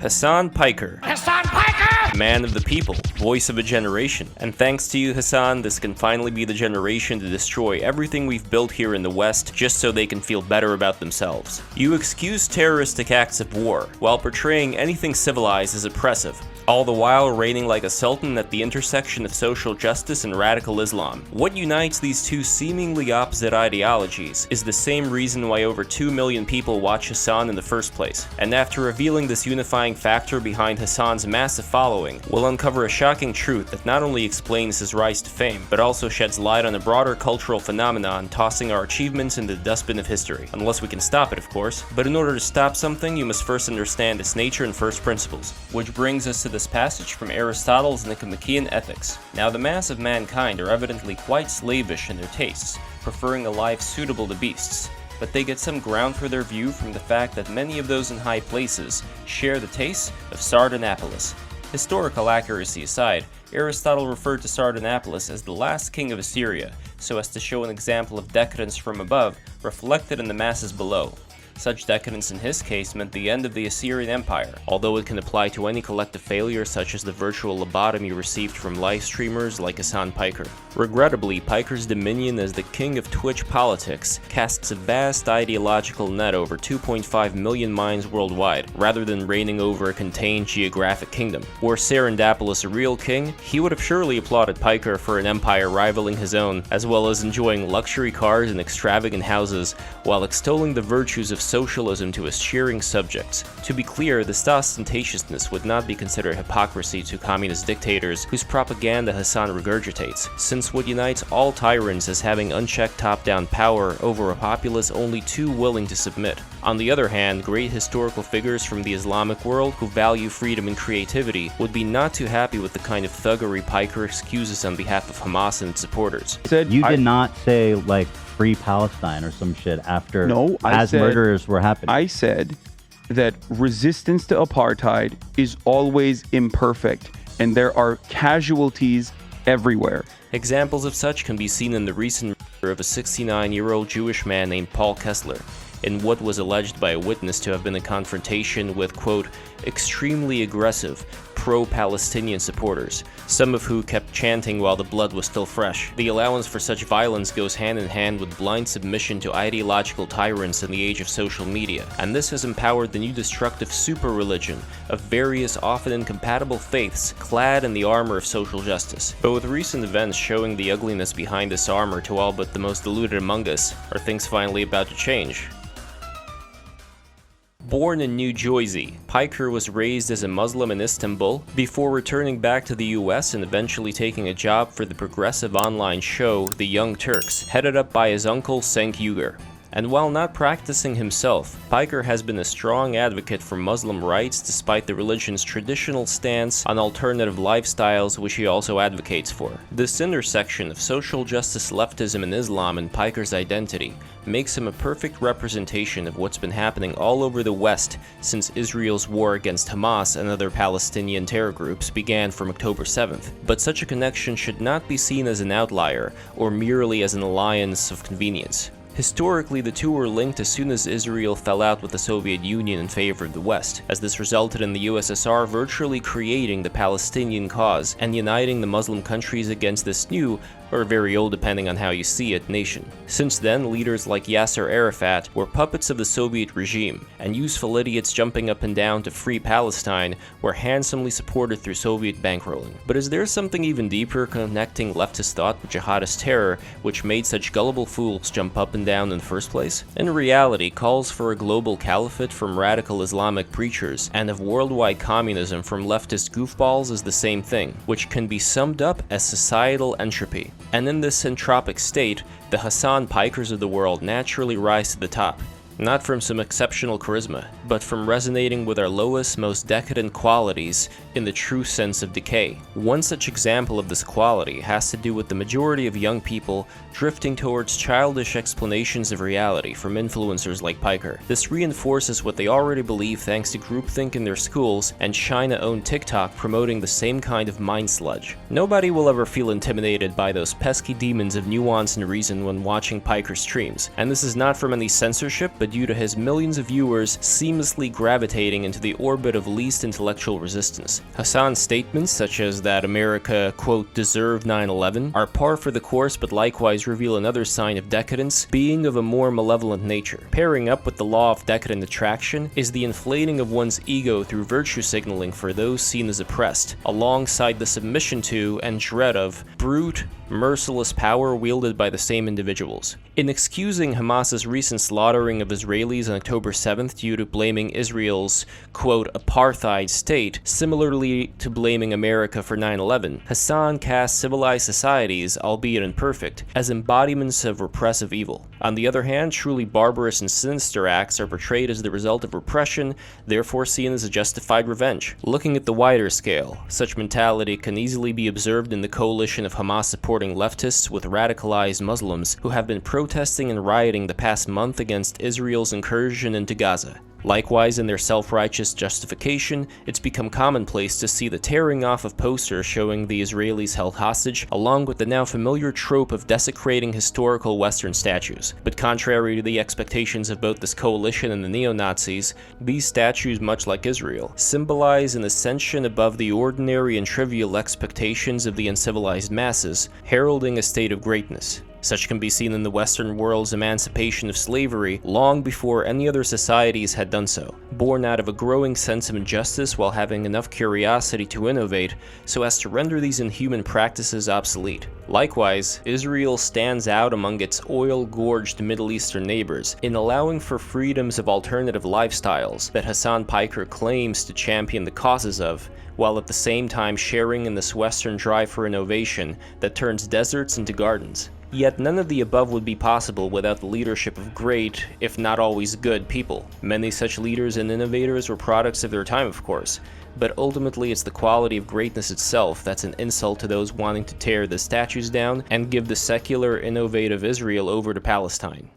Hasan Piker. Hasan Piker! Man of the people, voice of a generation. And thanks to you, Hasan, this can finally be the generation to destroy everything we've built here in the West just so they can feel better about themselves. You excuse terroristic acts of war while portraying anything civilized as oppressive, all the while reigning like a sultan at the intersection of social justice and radical Islam. What unites these two seemingly opposite ideologies is the same reason why over 2 million people watch Hasan in the first place. And after revealing this unifying factor behind Hasan's massive following, we'll uncover a shocking truth that not only explains his rise to fame, but also sheds light on a broader cultural phenomenon tossing our achievements into the dustbin of history. Unless we can stop it, of course. But in order to stop something, you must first understand its nature and first principles. Which brings us to this passage from Aristotle's Nicomachean Ethics. Now the mass of mankind are evidently quite slavish in their tastes, preferring a life suitable to beasts. But they get some ground for their view from the fact that many of those in high places share the tastes of Sardanapalus. Historical accuracy aside, Aristotle referred to Sardanapalus as the last king of Assyria, so as to show an example of decadence from above reflected in the masses below. Such decadence in his case meant the end of the Assyrian Empire, although it can apply to any collective failure such as the virtual lobotomy received from live streamers like Hasan Piker. Regrettably, Piker's dominion as the king of Twitch politics casts a vast ideological net over 2.5 million minds worldwide, rather than reigning over a contained geographic kingdom. Were Sardanapalus a real king, he would have surely applauded Piker for an empire rivaling his own, as well as enjoying luxury cars and extravagant houses, while extolling the virtues of socialism to his cheering subjects. To be clear, this ostentatiousness would not be considered hypocrisy to communist dictators whose propaganda Hasan regurgitates, since what unites all tyrants is having unchecked top-down power over a populace only too willing to submit. On the other hand, great historical figures from the Islamic world who value freedom and creativity would be not too happy with the kind of thuggery Piker excuses on behalf of Hamas and its supporters. You did not say, like, free Palestine or some shit after murders were happening. I said that resistance to apartheid is always imperfect and there are casualties everywhere. Examples of such can be seen in the recent murder of a 69-year-old Jewish man named Paul Kessler, in what was alleged by a witness to have been a confrontation with, quote, extremely aggressive, pro-Palestinian supporters, some of who kept chanting while the blood was still fresh. The allowance for such violence goes hand in hand with blind submission to ideological tyrants in the age of social media, and this has empowered the new destructive super-religion of various often incompatible faiths clad in the armor of social justice. But with recent events showing the ugliness behind this armor to all but the most deluded among us, are things finally about to change? Born in New Jersey, Piker was raised as a Muslim in Istanbul before returning back to the US and eventually taking a job for the progressive online show The Young Turks, headed up by his uncle Cenk Uygur. And while not practicing himself, Piker has been a strong advocate for Muslim rights despite the religion's traditional stance on alternative lifestyles, which he also advocates for. This intersection of social justice leftism and Islam in Piker's identity makes him a perfect representation of what's been happening all over the West since Israel's war against Hamas and other Palestinian terror groups began from October 7th. But such a connection should not be seen as an outlier or merely as an alliance of convenience. Historically, the two were linked as soon as Israel fell out with the Soviet Union in favor of the West, as this resulted in the USSR virtually creating the Palestinian cause and uniting the Muslim countries against this new, or very old depending on how you see it, nation. Since then, leaders like Yasser Arafat were puppets of the Soviet regime, and useful idiots jumping up and down to free Palestine were handsomely supported through Soviet bankrolling. But is there something even deeper connecting leftist thought with jihadist terror, which made such gullible fools jump up and down in the first place? In reality, calls for a global caliphate from radical Islamic preachers and of worldwide communism from leftist goofballs is the same thing, which can be summed up as societal entropy. And in this entropic state, the Hasan Pikers of the world naturally rise to the top. Not from some exceptional charisma, but from resonating with our lowest, most decadent qualities in the true sense of decay. One such example of this quality has to do with the majority of young people drifting towards childish explanations of reality from influencers like Piker. This reinforces what they already believe thanks to groupthink in their schools and China-owned TikTok promoting the same kind of mind sludge. Nobody will ever feel intimidated by those pesky demons of nuance and reason when watching Piker streams, and this is not from any censorship, but but due to his millions of viewers seamlessly gravitating into the orbit of least intellectual resistance. Hasan's statements, such as that America, quote, deserved 9/11, are par for the course but likewise reveal another sign of decadence, being of a more malevolent nature. Pairing up with the law of decadent attraction is the inflating of one's ego through virtue signaling for those seen as oppressed, alongside the submission to and dread of brute, merciless power wielded by the same individuals. In excusing Hamas's recent slaughtering of Israelis on October 7th due to blaming Israel's, quote, apartheid state, similarly to blaming America for 9/11, Hasan casts civilized societies, albeit imperfect, as embodiments of repressive evil. On the other hand, truly barbarous and sinister acts are portrayed as the result of repression, therefore seen as a justified revenge. Looking at the wider scale, such mentality can easily be observed in the coalition of Hamas-supporting leftists with radicalized Muslims who have been protesting and rioting the past month against Israel's incursion into Gaza. Likewise, in their self-righteous justification, it's become commonplace to see the tearing off of posters showing the Israelis held hostage, along with the now familiar trope of desecrating historical Western statues. But contrary to the expectations of both this coalition and the neo-Nazis, these statues, much like Israel, symbolize an ascension above the ordinary and trivial expectations of the uncivilized masses, heralding a state of greatness. Such can be seen in the Western world's emancipation of slavery long before any other societies had done so, born out of a growing sense of injustice while having enough curiosity to innovate so as to render these inhuman practices obsolete. Likewise, Israel stands out among its oil-gorged Middle Eastern neighbors in allowing for freedoms of alternative lifestyles that Hasan Piker claims to champion the causes of, while at the same time sharing in this Western drive for innovation that turns deserts into gardens. Yet none of the above would be possible without the leadership of great, if not always good, people. Many such leaders and innovators were products of their time, of course, but ultimately it's the quality of greatness itself that's an insult to those wanting to tear the statues down and give the secular, innovative Israel over to Palestine.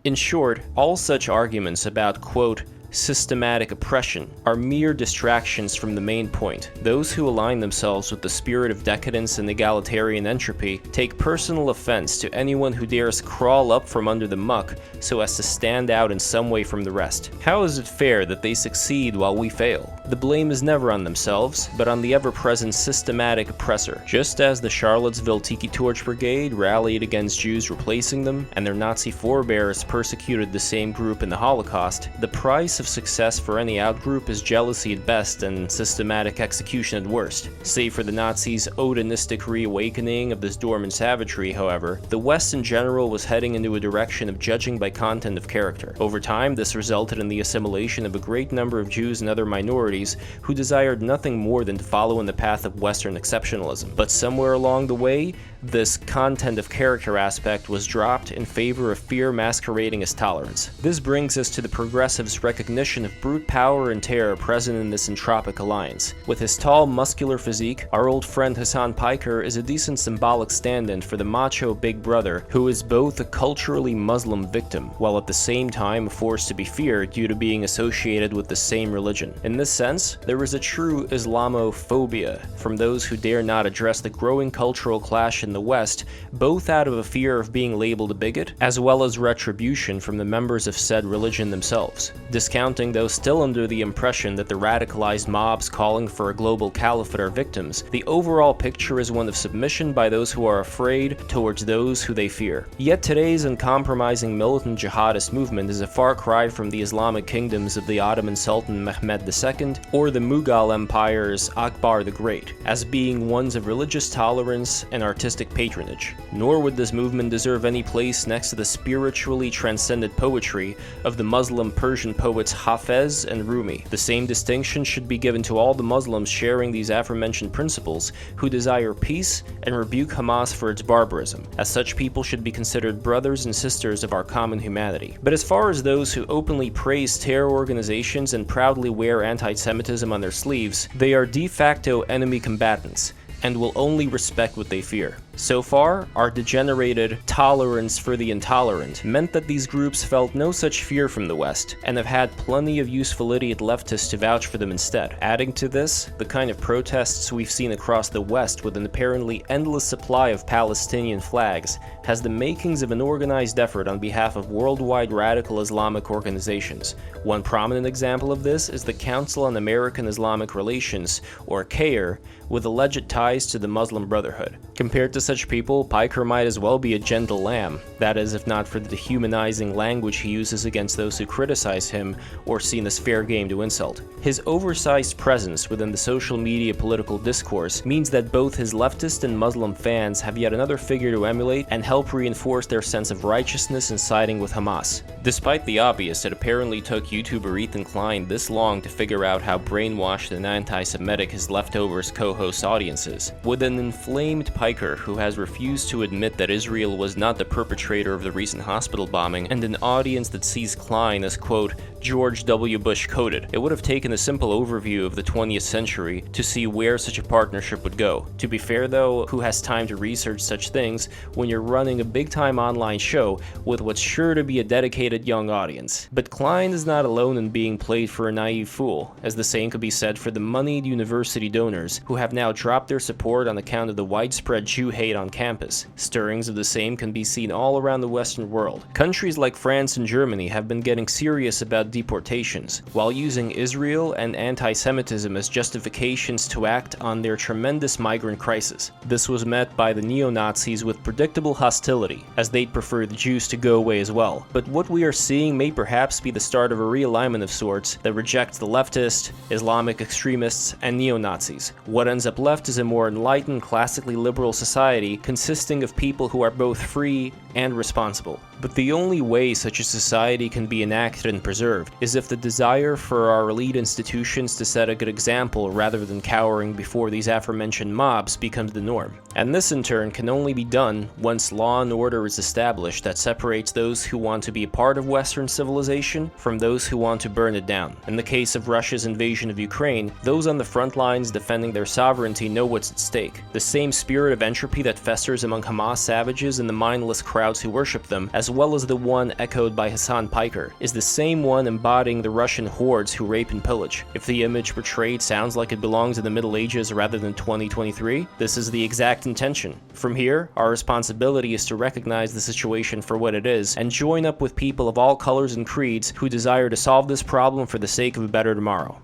In short, all such arguments about, quote, systematic oppression are mere distractions from the main point. Those who align themselves with the spirit of decadence and egalitarian entropy take personal offense to anyone who dares crawl up from under the muck so as to stand out in some way from the rest. How is it fair that they succeed while we fail? The blame is never on themselves, but on the ever-present systematic oppressor. Just as the Charlottesville Tiki Torch Brigade rallied against Jews replacing them, and their Nazi forebears persecuted the same group in the Holocaust, the price of success for any outgroup is jealousy at best and systematic execution at worst. Save for the Nazis' Odinistic reawakening of this dormant savagery, however, the West in general was heading into a direction of judging by content of character. Over time, this resulted in the assimilation of a great number of Jews and other minorities who desired nothing more than to follow in the path of Western exceptionalism. But somewhere along the way, this content of character aspect was dropped in favor of fear masquerading as tolerance. This brings us to the progressives' recognition of brute power and terror present in this entropic alliance. With his tall, muscular physique, our old friend Hasan Piker is a decent symbolic stand-in for the macho big brother who is both a culturally Muslim victim, while at the same time a force to be feared due to being associated with the same religion. In this sense, there is a true Islamophobia from those who dare not address the growing cultural clash in the West, both out of a fear of being labeled a bigot, as well as retribution from the members of said religion themselves. Discounting those still under the impression that the radicalized mobs calling for a global caliphate are victims, the overall picture is one of submission by those who are afraid towards those who they fear. Yet today's uncompromising militant jihadist movement is a far cry from the Islamic kingdoms of the Ottoman Sultan Mehmed II or the Mughal Empire's Akbar the Great, as being ones of religious tolerance and artistic patronage. Nor would this movement deserve any place next to the spiritually transcendent poetry of the Muslim Persian poets Hafez and Rumi. The same distinction should be given to all the Muslims sharing these aforementioned principles who desire peace and rebuke Hamas for its barbarism, as such people should be considered brothers and sisters of our common humanity. But as far as those who openly praise terror organizations and proudly wear anti-Semitism on their sleeves, they are de facto enemy combatants and will only respect what they fear. So far, our degenerated tolerance for the intolerant meant that these groups felt no such fear from the West, and have had plenty of useful idiot leftists to vouch for them instead. Adding to this, the kind of protests we've seen across the West with an apparently endless supply of Palestinian flags has the makings of an organized effort on behalf of worldwide radical Islamic organizations. One prominent example of this is the Council on American Islamic Relations, or CAIR, with alleged ties to the Muslim Brotherhood. Compared to such people, Piker might as well be a gentle lamb, that is, if not for the dehumanizing language he uses against those who criticize him or seen as fair game to insult. His oversized presence within the social media political discourse means that both his leftist and Muslim fans have yet another figure to emulate and help reinforce their sense of righteousness in siding with Hamas. Despite the obvious, it apparently took YouTuber Ethan Klein this long to figure out how brainwashed and anti-Semitic his leftovers co-host audience is. With an inflamed Piker who has refused to admit that Israel was not the perpetrator of the recent hospital bombing, and an audience that sees Klein as, quote, George W. Bush coded, it would have taken a simple overview of the 20th century to see where such a partnership would go. To be fair though, who has time to research such things when you're running a big-time online show with what's sure to be a dedicated young audience? But Klein is not alone in being played for a naive fool, as the same could be said for the moneyed university donors who have now dropped their support on account of the widespread Jew hate on campus. Stirrings of the same can be seen all around the Western world. Countries like France and Germany have been getting serious about deportations, while using Israel and anti-Semitism as justifications to act on their tremendous migrant crisis. This was met by the neo-Nazis with predictable hostility, as they'd prefer the Jews to go away as well. But what we are seeing may perhaps be the start of a realignment of sorts that rejects the leftist, Islamic extremists, and neo-Nazis. What ends up left is a more enlightened, classically liberal society consisting of people who are both free and responsible. But the only way such a society can be enacted and preserved is if the desire for our elite institutions to set a good example rather than cowering before these aforementioned mobs becomes the norm. And this in turn can only be done once law and order is established that separates those who want to be a part of Western civilization from those who want to burn it down. In the case of Russia's invasion of Ukraine, those on the front lines defending their sovereignty know what's at stake. The same spirit of entropy that festers among Hamas savages and the mindless crowds who worship them, as well as the one echoed by Hasan Piker, is the same one embodying the Russian hordes who rape and pillage. If the image portrayed sounds like it belongs in the Middle Ages rather than 2023, this is the exact intention. From here, our responsibility is to recognize the situation for what it is and join up with people of all colors and creeds who desire to solve this problem for the sake of a better tomorrow.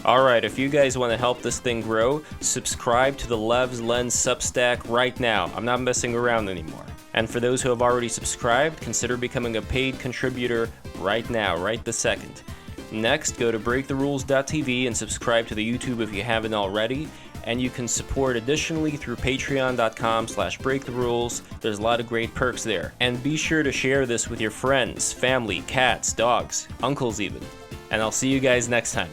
Alright, if you guys want to help this thing grow, subscribe to the Lev's Lens Substack right now. I'm not messing around anymore. And for those who have already subscribed, consider becoming a paid contributor right now, right this second. Next, go to breaktherules.tv and subscribe to the YouTube if you haven't already. And you can support additionally through patreon.com/breaktherules. There's a lot of great perks there. And be sure to share this with your friends, family, cats, dogs, uncles even. And I'll see you guys next time.